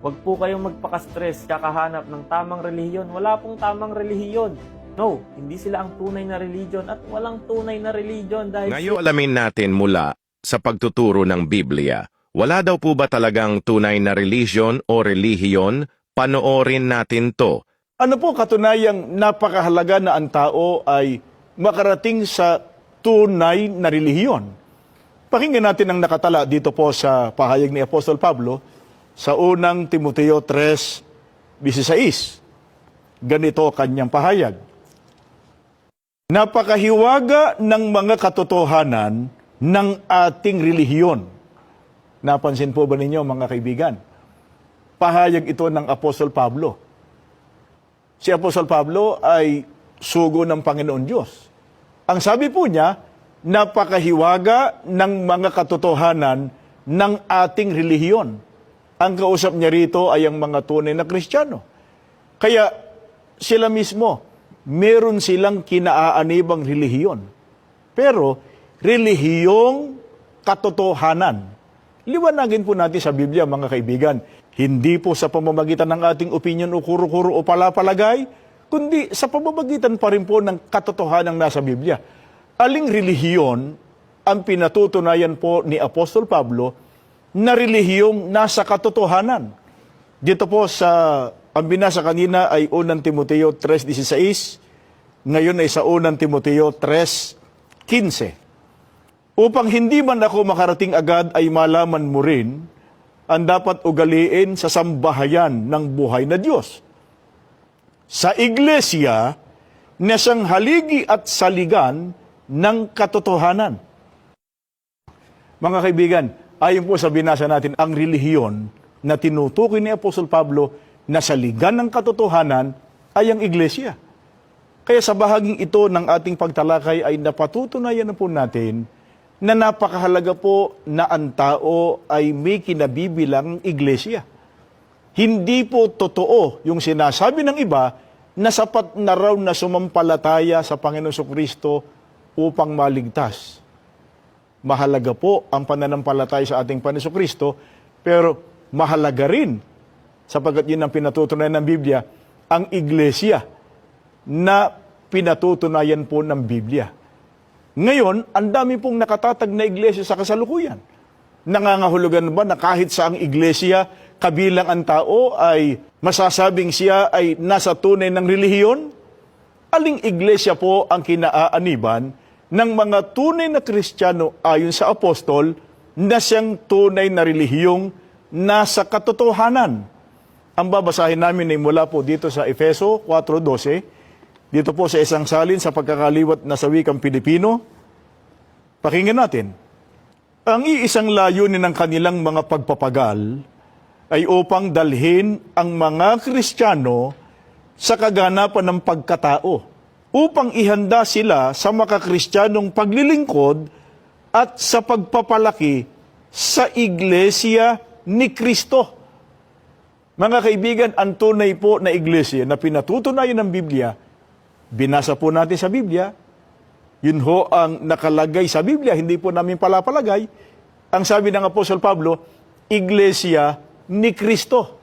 Huwag po kayong magpaka-stress, kakahanap ng tamang relihiyon. Wala pong tamang relihiyon. No, hindi sila ang tunay na religion at walang tunay na religion dahil Ngayon alamin natin mula sa pagtuturo ng Biblia. Wala daw po ba talagang tunay na religion o relihiyon? Panoorin natin to. Ano po katunayang napakahalaga na ang tao ay makarating sa tunay na relihiyon? Pakinggan natin ang nakatala dito po sa pahayag ni Apostol Pablo sa unang Timoteo 3:16. Ganito kanyang pahayag. Napakahiwaga ng mga katotohanan ng ating relihiyon. Napansin po ba ninyo mga kaibigan? Pahayag ito ng Apostol Pablo. Si Apostol Pablo ay sugo ng Panginoon Diyos. Ang sabi po niya, napakahiwaga ng mga katotohanan ng ating relihiyon. Ang kausap niya rito ay ang mga tunay na Kristiyano. Kaya sila mismo, meron silang kinaaanibang relihiyon. Pero relihiyong katotohanan. Liwanagin po natin sa Biblia, mga kaibigan, hindi po sa pamamagitan ng ating opinion o kuro-kuro o palapalagay, kundi sa pamamagitan pa rin po ng katotohanan nasa Biblia. Aling relihiyon ang pinatutunayan po ni Apostol Pablo na relihiyong nasa katotohanan. Dito po ang binasa kanina ay 1 Timoteo 3:16, ngayon ay sa 1 Timoteo 3:15. Upang hindi man ako makarating agad ay malaman mo rin ang dapat ugaliin sa sambahayan ng buhay na Diyos. Sa iglesia na siyang haligi at saligan ng katotohanan. Mga kaibigan, ayon po sa binasa natin, ang relihiyon na tinutukoy ni Apostol Pablo na saligan ng katotohanan ay ang iglesia. Kaya sa bahaging ito ng ating pagtalakay ay napatutunayan na po natin na napakahalaga po na ang tao ay may kinabibilang iglesia. Hindi po totoo yung sinasabi ng iba na sapat na raw na sumampalataya sa Panginoon Jesucristo upang maligtas. Mahalaga po ang pananampalataya sa ating Panginoon Jesucristo, pero mahalaga rin, sapagkat yun ang pinatutunayan ng Biblia, ang iglesia na pinatutunayan po ng Biblia. Ngayon, ang dami pong nakatatag na iglesia sa kasalukuyan. Nangangahulugan ba na kahit saang iglesia, kabilang ang tao ay masasabing siya ay nasa tunay ng relihiyon? Aling iglesia po ang kinaaaniban ng mga tunay na Kristiyano ayon sa apostol na siyang tunay na relihiyong nasa katotohanan? Ang babasahin namin ay mula po dito sa Efeso 4:12, dito po sa isang salin sa pagkakaliwat na sa wikang Pilipino. Pakinggan natin. Ang iisang layunin ng kanilang mga pagpapagal ay upang dalhin ang mga Kristiyano sa kaganapan ng pagkatao, upang ihanda sila sa makakristyanong paglilingkod at sa pagpapalaki sa iglesia ni Kristo. Mga kaibigan, ang tunay po na iglesia na pinatutunayan ng Biblia, binasa po natin sa Biblia, yun ho ang nakalagay sa Biblia, hindi po namin palapalagay. Ang sabi ng Apostol Pablo, iglesia ni Kristo.